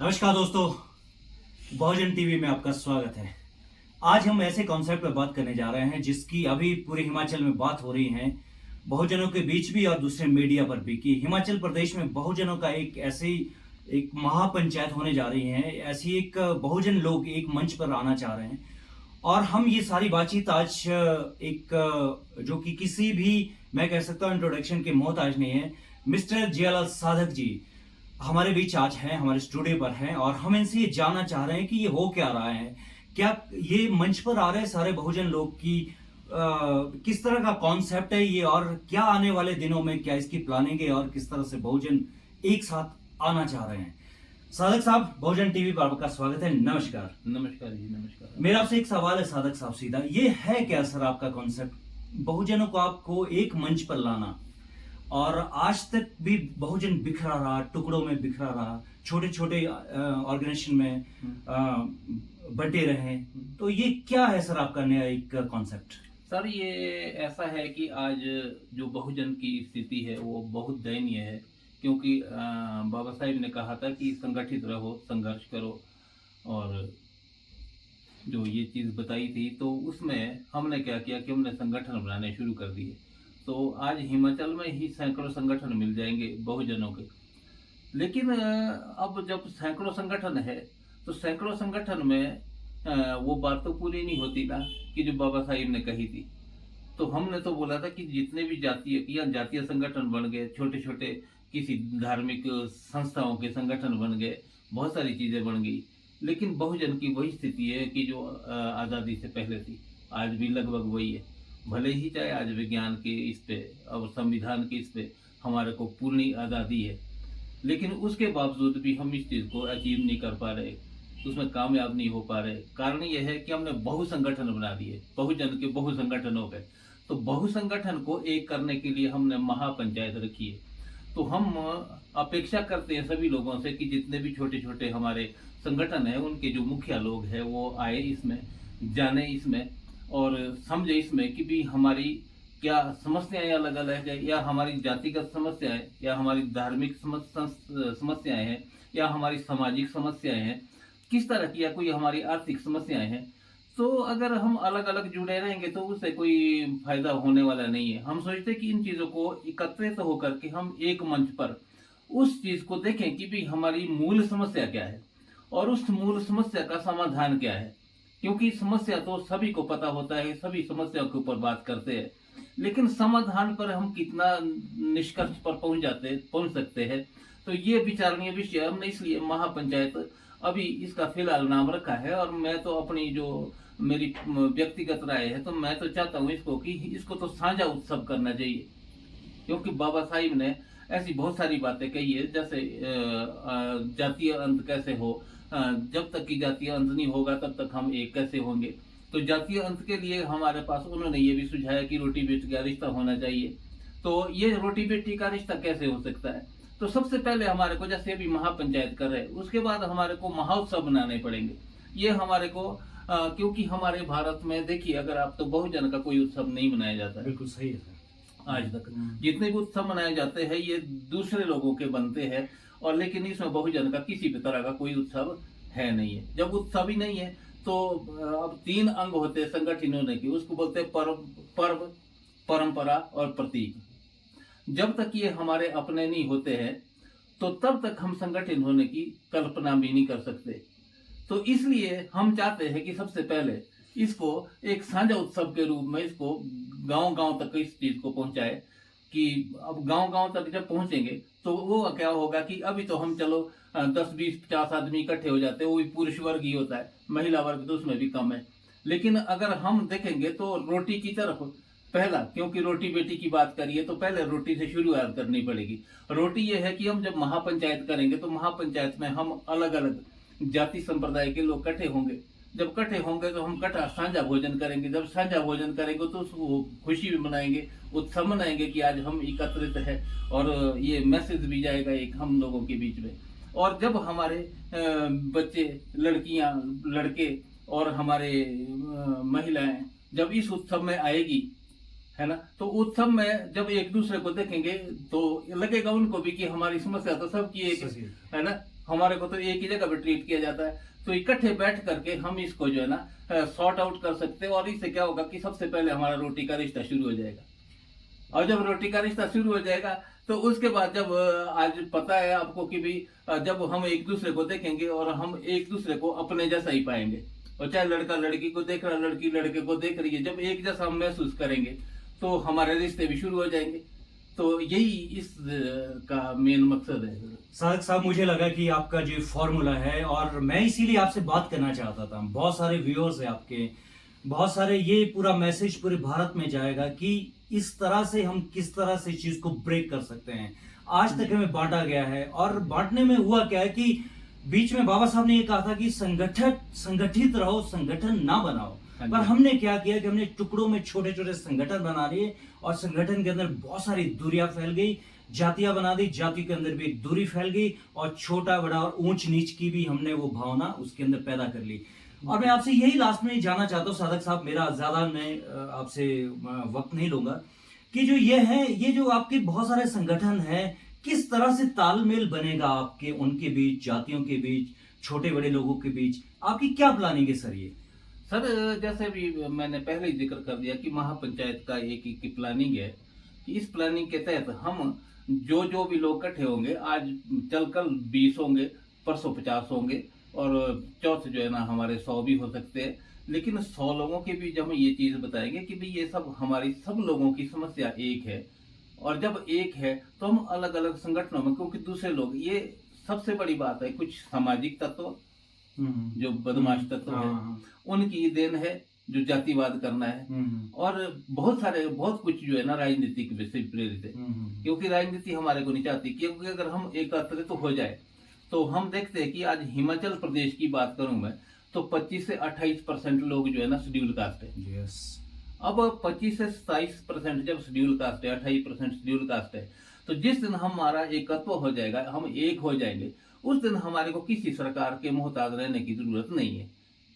नमस्कार दोस्तों, बहुजन टीवी में आपका स्वागत है। आज हम ऐसे कॉन्सेप्ट पे बात करने जा रहे हैं जिसकी अभी पूरे हिमाचल में बात हो रही है, बहुजनों के बीच भी और दूसरे मीडिया पर भी, कि हिमाचल प्रदेश में बहुजनों का एक महापंचायत होने जा रही है। ऐसी एक बहुजन लोग एक मंच पर आना चाह रहे हैं और हम ये सारी बातचीत आज जो कि किसी भी, मैं कह सकता हूँ, इंट्रोडक्शन के मोहताज नहीं है। मिस्टर जियालाल साधक जी हमारे बीच आज हैं, हमारे स्टूडियो पर हैं और हम इनसे ये जानना चाह रहे हैं कि ये हो क्या रहा है, क्या ये मंच पर आ रहे सारे बहुजन लोग की किस तरह का कॉन्सेप्ट है ये, और क्या आने वाले दिनों में क्या इसकी प्लानिंग है और किस तरह से बहुजन एक साथ आना चाह रहे हैं। साधक साहब, बहुजन टीवी पर आपका स्वागत है। नमस्कार। नमस्कार जी, नमस्कार। मेरा आपसे एक सवाल है साधक साहब, सीधा, ये है क्या सर आपका कॉन्सेप्ट, बहुजनों को आपको एक मंच पर लाना? और आज तक भी बहुजन बिखरा रहा, टुकड़ों में बिखरा रहा, छोटे छोटे ऑर्गेनाइजेशन में बंटे रहे, तो ये क्या है सर आपका नया एक कॉन्सेप्ट? सर, ये ऐसा है कि आज जो बहुजन की स्थिति है वो बहुत दयनीय है, क्योंकि बाबा साहिब ने कहा था कि संगठित रहो, संघर्ष करो, और जो ये चीज़ बताई थी तो उसमें हमने क्या किया कि हमने संगठन बनाने शुरू कर दिए। तो आज हिमाचल में ही सैकड़ों संगठन मिल जाएंगे बहुजनों के। लेकिन अब जब सैकड़ों संगठन है तो सैकड़ों संगठन में वो बात तो पूरी नहीं होती ना कि जो बाबा साहिब ने कही थी। तो हमने तो बोला था कि जितने भी जातीय संगठन बन गए, छोटे छोटे किसी धार्मिक संस्थाओं के संगठन बन गए, बहुत सारी चीज़ें बन गई, लेकिन बहुजन की वही स्थिति है कि जो आज़ादी से पहले थी। आज भी लगभग वही है। भले ही चाहे आज विज्ञान के इस पे और संविधान के इस पे हमारे को पूर्ण आज़ादी है, लेकिन उसके बावजूद भी हम इस चीज़ को अचीव नहीं कर पा रहे, उसमें कामयाब नहीं हो पा रहे। कारण यह है कि हमने बहु संगठन बना दिए, बहुजन के बहु संगठन हो गए। तो बहु संगठन को एक करने के लिए हमने महापंचायत रखी है। तो हम अपेक्षा करते हैं सभी लोगों से कि जितने भी छोटे छोटे हमारे संगठन हैं उनके जो मुखिया लोग हैं वो आए इसमें, जाने इसमें और समझे इसमें कि भी हमारी क्या समस्याएं अलग अलग है, या हमारी जातिगत समस्याएं, या हमारी धार्मिक समस्याएं हैं, या हमारी सामाजिक समस्याएं हैं, किस तरह की, या कोई हमारी आर्थिक समस्याएं हैं। तो अगर हम अलग अलग जुड़े रहेंगे तो उससे कोई फायदा होने वाला नहीं है। हम सोचते कि इन चीज़ों को एकत्रित होकर के हम एक मंच पर उस चीज़ को देखें कि भी हमारी मूल समस्या क्या है और उस मूल समस्या का समाधान क्या है। क्योंकि समस्या तो सभी को पता होता है, सभी समस्या के ऊपर बात करते हैं, लेकिन समाधान पर हम कितना निष्कर्ष पर पहुंच सकते हैं, तो ये विचारणीय विषय। हमने इसलिए महापंचायत अभी इसका फिलहाल नाम रखा है। और मैं तो अपनी जो मेरी व्यक्तिगत राय है, तो मैं तो चाहता हूँ इसको तो साझा उत्सव करना चाहिए, क्योंकि बाबा साहिब ने ऐसी बहुत सारी बातें कही है, जैसे जातीय अंत कैसे हो, जब तक कि जातीय अंत नहीं होगा तब तक हम एक कैसे होंगे। तो जातीय अंत के लिए हमारे पास उन्होंने ये भी सुझाया कि रोटी बेटी का रिश्ता होना चाहिए। तो ये रोटी बेटी का रिश्ता कैसे हो सकता है? तो सबसे पहले हमारे को, जैसे अभी महापंचायत कर रहे हैं, उसके बाद हमारे को महाउत्सव बनाने पड़ेंगे। ये हमारे को क्योंकि हमारे भारत में देखिए, अगर आप तो बहुजन का कोई उत्सव नहीं मनाया जाता है। बिल्कुल सही है सर। आज तक जितने भी उत्सव मनाए जाते हैं ये दूसरे लोगों के बनते हैं, और लेकिन इसमें बहुजन का किसी भी तरह का कोई उत्सव है नहीं है। जब उत्सव ही नहीं है तो अब 3 अंग होते हैं संगठन होने की, उसको बोलते हैं पर्व, परंपरा और प्रतीक। जब तक ये हमारे अपने नहीं होते हैं तो तब तक हम संगठन होने की कल्पना भी नहीं कर सकते। तो इसलिए हम चाहते हैं कि सबसे पहले इसको एक साझा उत्सव के रूप में इसको गांव गांव तक इस चीज को पहुंचाए, कि अब गांव गांव तक जब पहुंचेंगे तो वो क्या होगा कि अभी तो हम चलो 10, 20, 50 आदमी इकट्ठे हो जाते हैं, वो भी पुरुष वर्ग ही होता है, महिला वर्ग तो उसमें भी कम है। लेकिन अगर हम देखेंगे तो रोटी की तरफ पहला, क्योंकि रोटी बेटी की बात करिए तो पहले रोटी से शुरुआत करनी पड़ेगी। रोटी ये है कि हम जब महापंचायत करेंगे तो महापंचायत में हम अलग अलग जाति संप्रदाय के लोग इकट्ठे होंगे। जब इकट्ठे होंगे तो हम साझा भोजन करेंगे। जब साझा भोजन करेंगे तो उसको खुशी भी मनाएंगे, उत्सव मनाएंगे कि आज हम एकत्रित है, और ये मैसेज भी जाएगा एक हम लोगों के बीच में। और जब हमारे बच्चे, लड़कियां, लड़के और हमारे महिलाएं जब इस उत्सव में आएगी, है ना, तो उत्सव में जब एक दूसरे को देखेंगे तो लगेगा उनको भी कि हमारी समस्या तो सबकी एक है ना, हमारे को तो एक ही जगह पे ट्रीट किया जाता है। तो इकट्ठे बैठ करके हम इसको जो है ना सॉर्ट आउट कर सकते हैं, और इससे क्या होगा कि सबसे पहले हमारा रोटी का रिश्ता शुरू हो जाएगा। और जब रोटी का रिश्ता शुरू हो जाएगा तो उसके बाद जब आज पता है आपको कि भी जब हम एक दूसरे को देखेंगे और हम एक दूसरे को अपने जैसा ही पाएंगे, और चाहे लड़का लड़की को देख रहा है, लड़की लड़के को देख रही है, जब एक जैसा हम महसूस करेंगे तो हमारे रिश्ते भी शुरू हो जाएंगे। तो यही इस का मेन मकसद है। सादक साहब, मुझे लगा कि आपका जो फॉर्मूला है, और मैं इसीलिए आपसे बात करना चाहता था। बहुत सारे व्यूअर्स हैं आपके, बहुत सारे, ये पूरा मैसेज पूरे भारत में जाएगा कि इस तरह से हम किस तरह से चीज को ब्रेक कर सकते हैं। आज तक हमें बांटा गया है, और बांटने में हुआ क्या है कि बीच में बाबा साहब ने ये कहा था कि संगठित रहो, संगठन ना बनाओ। पर हमने क्या किया कि हमने टुकड़ों में छोटे छोटे संगठन बना लिए, और संगठन के अंदर बहुत सारी दूरियां फैल गई, जातियां बना दी, जाति के अंदर भी एक दूरी फैल गई, और छोटा बड़ा और ऊंच नीच की भी हमने वो भावना उसके अंदर पैदा कर ली। और मैं आपसे यही लास्ट में जानना चाहता हूँ सादक साहब, मेरा ज्यादा मैं आपसे वक्त नहीं लूंगा, कि जो ये है, ये जो आपके बहुत सारे संगठन है, किस तरह से तालमेल बनेगा आपके उनके बीच, जातियों के बीच, छोटे बड़े लोगों के बीच, आपकी क्या प्लानिंग है सर? ये सर जैसे भी मैंने पहले ही जिक्र कर दिया कि महापंचायत का एक की प्लानिंग है, कि इस प्लानिंग के तहत हम जो भी लोग इकट्ठे होंगे, आज चल कल 20 होंगे, परसों 50 होंगे, और चौथ जो है ना हमारे 100 भी हो सकते हैं। लेकिन 100 लोगों के बीच हम ये चीज बताएंगे कि भाई ये सब हमारी सब लोगों की समस्या एक है, और जब एक है तो हम अलग अलग संगठनों में, क्योंकि दूसरे लोग, ये सबसे बड़ी बात है, कुछ सामाजिक तत्व जो बदमाश तत्व है उनकी देन है, जो जातिवाद करना है, और बहुत कुछ जो है ना राजनीतिक से प्रेरित है, क्योंकि राजनीति हमारे को नहीं चाहती। क्योंकि अगर हम एकत्रित तो हो जाए तो हम देखते हैं कि आज हिमाचल प्रदेश की बात करूं मैं, तो 25 से 28% लोग जो है ना शेड्यूल कास्ट है। अब 25 से 27% जब शेड्यूल कास्ट है, 28% शेड्यूल कास्ट है, तो जिस दिन हमारा एकत्व हो जाएगा, हम एक हो जाएंगे, उस दिन हमारे को किसी सरकार के मोहताज रहने की जरूरत नहीं है।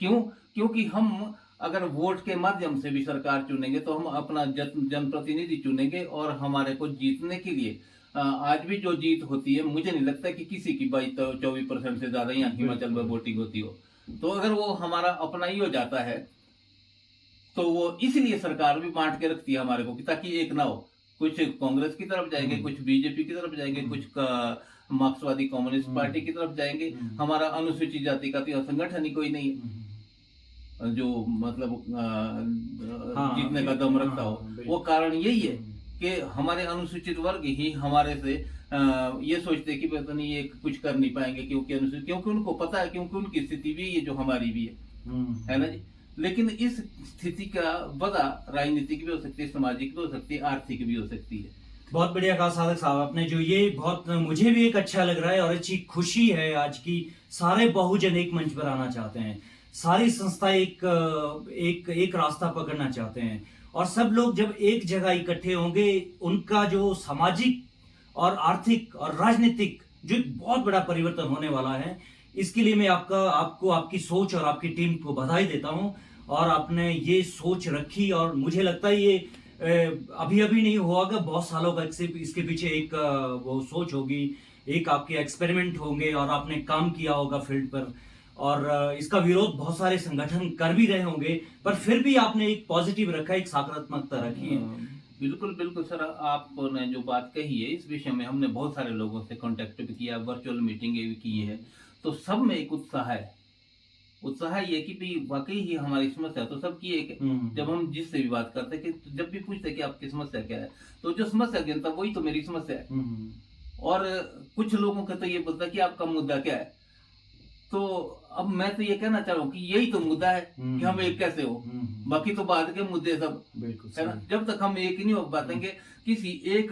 क्यों? क्योंकि हम अगर वोट के माध्यम से भी सरकार चुनेंगे तो हम अपना जनप्रतिनिधि चुनेंगे, और हमारे को जीतने के लिए आज भी जो जीत होती है, मुझे नहीं लगता कि किसी की 22-24% से ज्यादा यहाँ हिमाचल में वोटिंग होती हो। तो अगर वो हमारा अपना ही हो जाता है, तो वो इसलिए सरकार भी बांट के रखती है हमारे को, कि ताकि एक ना हो। कुछ कांग्रेस की तरफ जाएंगे, कुछ बीजेपी की तरफ जाएंगे, कुछ मार्क्सवादी कम्युनिस्ट पार्टी की तरफ जाएंगे। हमारा अनुसूचित जाति का तो संगठन ही कोई नहीं है जो मतलब जीतने का दम रखता हो। वो कारण यही है कि हमारे अनुसूचित वर्ग ही हमारे से ये सोचते कि पता नहीं ये कुछ कर नहीं पाएंगे, क्योंकि उनको पता है, क्योंकि उनकी स्थिति भी ये जो हमारी भी है ना जी। लेकिन इस स्थिति का वजह राजनीतिक भी हो सकती है, सामाजिक भी हो सकती है, आर्थिक भी हो सकती है। बहुत बढ़िया कहा सादक साहब आपने, जो ये बहुत मुझे भी एक अच्छा लग रहा है, और अच्छी खुशी है आज की सारे बहुजन एक मंच पर आना चाहते हैं, सारी संस्था एक रास्ता पकड़ना चाहते हैं, और सब लोग जब एक जगह इकट्ठे होंगे, उनका जो सामाजिक और आर्थिक और राजनीतिक जो एक बहुत बड़ा परिवर्तन होने वाला है, इसके लिए मैं आपको आपकी सोच और आपकी टीम को बधाई देता हूं। और आपने ये सोच रखी, और मुझे लगता है ये अभी नहीं होगा, बहुत सालों का इसके पीछे एक वो सोच होगी, एक आपके एक्सपेरिमेंट होंगे, और आपने काम किया होगा फील्ड पर, और इसका विरोध बहुत सारे संगठन कर भी रहे होंगे, पर फिर भी आपने एक पॉजिटिव रखा, एक सकारात्मकता रखी है। बिल्कुल बिल्कुल सर, आपने जो बात कही है इस विषय में हमने बहुत सारे लोगों से कांटेक्ट भी किया, वर्चुअल मीटिंगें भी की है, तो सब में एक उत्साह है। उत्साह ये कि भाई वाकई ही हमारी समस्या तो सबकी एक है। जब हम जिससे भी बात करते कि जब भी पूछते कि आपकी समस्या क्या है, तो जो समस्या गिनता वही तो मेरी समस्या है। और कुछ लोगों का तो ये बोलता कि आपका मुद्दा क्या है। तो अब मैं तो ये कहना चाह रहा हूँ कि यही तो मुद्दा है कि हम एक कैसे हो, बाकी तो बाद के मुद्दे सब है ना। जब तक हम एक नहीं हो पातेंगे, किसी एक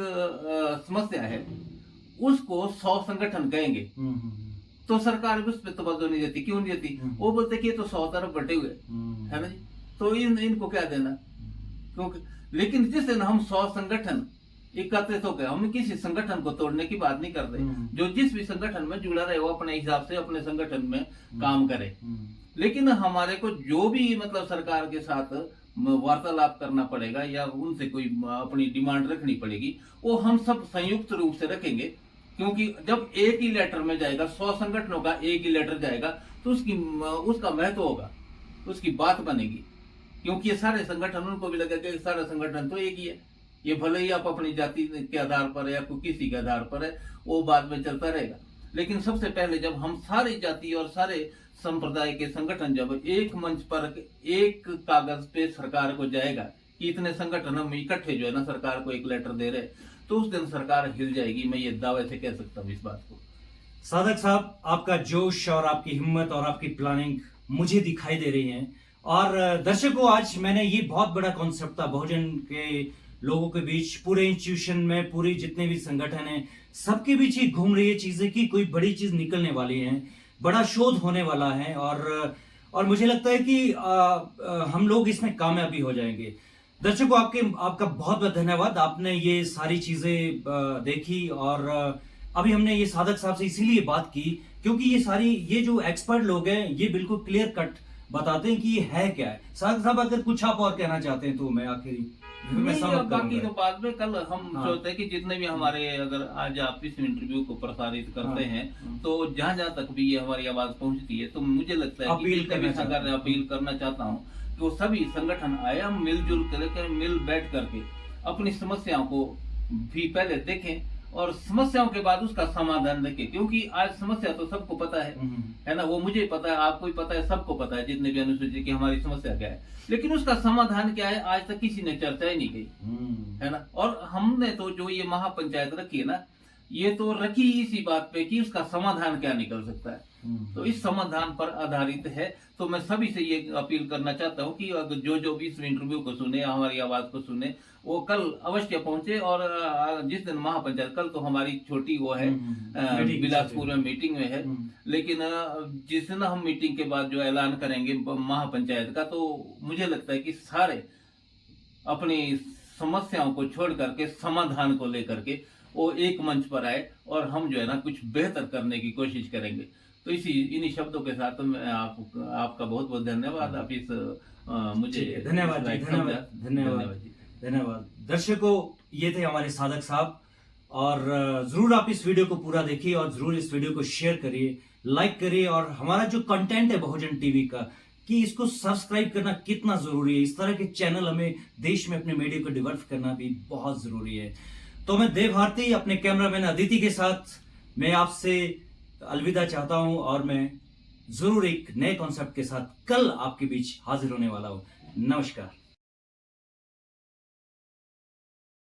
समस्या है उसको 100 संगठन कहेंगे तो सरकार भी उस पर तवज्जो नहीं देती। क्यों नहीं देती? वो बोलते कि ये तो 100 तरफ बटे हुए है ना जी, तो इनको क्या देना। क्योंकि लेकिन जिस दिन हम 100 संगठन एकत्रित हो गए, हम किसी संगठन को तोड़ने की बात नहीं कर रहे, जो जिस भी संगठन में जुड़ा रहे वो अपने हिसाब से अपने संगठन में काम करे। लेकिन हमारे को जो भी मतलब सरकार के साथ वार्तालाप करना पड़ेगा या उनसे कोई अपनी डिमांड रखनी पड़ेगी, वो हम सब संयुक्त रूप से रखेंगे, क्योंकि जब एक ही लेटर में जाएगा, 100 संगठनों का एक ही लेटर जाएगा, तो उसका महत्व होगा, उसकी बात बनेगी। क्योंकि ये सारे संगठन, उनको भी लगेगा कि सारा संगठन तो एक ही है, ये भले ही आप अपनी जाति के आधार पर है या कोई किसी के आधार पर है, वो बाद में चलता रहेगा। लेकिन सबसे पहले जब हम सारी जाति और सारे संप्रदाय के संगठन जब एक मंच पर एक कागज पे सरकार को जाएगा कि इतने संगठन हम इकट्ठे जो है ना सरकार को एक लेटर दे रहे, तो उस दिन सरकार हिल जाएगी। मैं ये दावे से कह सकता हूँ इस बात को। साधक साहब, आपका जोश और आपकी हिम्मत और आपकी प्लानिंग मुझे दिखाई दे रही है। और दर्शकों, आज मैंने ये बहुत बड़ा कॉन्सेप्ट था बहुजन के लोगों के बीच, पूरे इंस्टीट्यूशन में, पूरी जितने भी संगठन हैं, सबके बीच ही घूम रही है चीजें कि कोई बड़ी चीज निकलने वाली है, बड़ा शोध होने वाला है। और मुझे लगता है कि हम लोग इसमें कामयाबी हो जाएंगे। दर्शकों, आपका बहुत बहुत धन्यवाद। आपने ये सारी चीजें देखी। और अभी हमने ये साधक साहब से इसीलिए बात की क्योंकि ये जो एक्सपर्ट लोग हैं, ये बिल्कुल क्लियर कट बताते हैं कि ये है क्या है। साधक साहब, अगर कुछ आप और कहना चाहते हैं तो मैं आखिरी नहीं, अब बाकी तो बाद में कल हम हाँ। सोचते हैं कि जितने भी हमारे, अगर आज आप इस इंटरव्यू को प्रसारित करते हैं, तो जहां जहां तक भी ये हमारी आवाज पहुंचती है, तो मुझे लगता है कि अपील करना चाहता हूं कि वो सभी संगठन आए, हम मिलजुल करके, मिल बैठ करके अपनी समस्याओं को भी पहले देखें और समस्याओं के बाद उसका समाधान देखें। क्योंकि आज समस्या तो सबको पता है ना, वो मुझे पता है, आपको भी पता है, सबको पता है जितने भी अनुसूचित की हमारी समस्या क्या है, लेकिन उसका समाधान क्या है आज तक किसी ने चर्चा ही नहीं की, है ना। और हमने तो जो ये महापंचायत रखी है ना, ये तो रखी इसी बात पे कि उसका समाधान क्या निकल सकता है, तो इस समाधान पर आधारित है। तो मैं सभी से ये अपील करना चाहता हूँ कि अगर जो भी इस इंटरव्यू को सुने, हमारी आवाज को सुने, वो कल अवश्य पहुंचे। और जिस दिन महापंचायत, कल तो हमारी छोटी वो है बिलासपुर में मीटिंग में है, लेकिन जिस दिन हम मीटिंग के बाद जो ऐलान करेंगे महापंचायत का, तो मुझे लगता है कि सारे अपनी समस्याओं को छोड़ करके समाधान को लेकर के वो एक मंच पर आए और हम जो है ना कुछ बेहतर करने की कोशिश करेंगे। तो इन्हीं शब्दों के साथ मैं आपका बहुत बहुत धन्यवाद। आप इस मुझे धन्यवाद जी, धन्यवाद। दर्शकों, ये थे हमारे साधक साहब। और जरूर आप इस वीडियो को पूरा देखिए और जरूर इस वीडियो को शेयर करिए, लाइक करिए। और हमारा जो कंटेंट है बहुजन टीवी का, कि इसको सब्सक्राइब करना कितना जरूरी है। इस तरह के चैनल हमें देश में अपने मीडिया को डेवलप करना भी बहुत जरूरी है। तो मैं देव भारती अपने कैमरामैन अदिति के साथ मैं आपसे अलविदा चाहता हूं। और मैं जरूर एक नए कॉन्सेप्ट के साथ कल आपके बीच हाजिर होने वाला हूं। नमस्कार।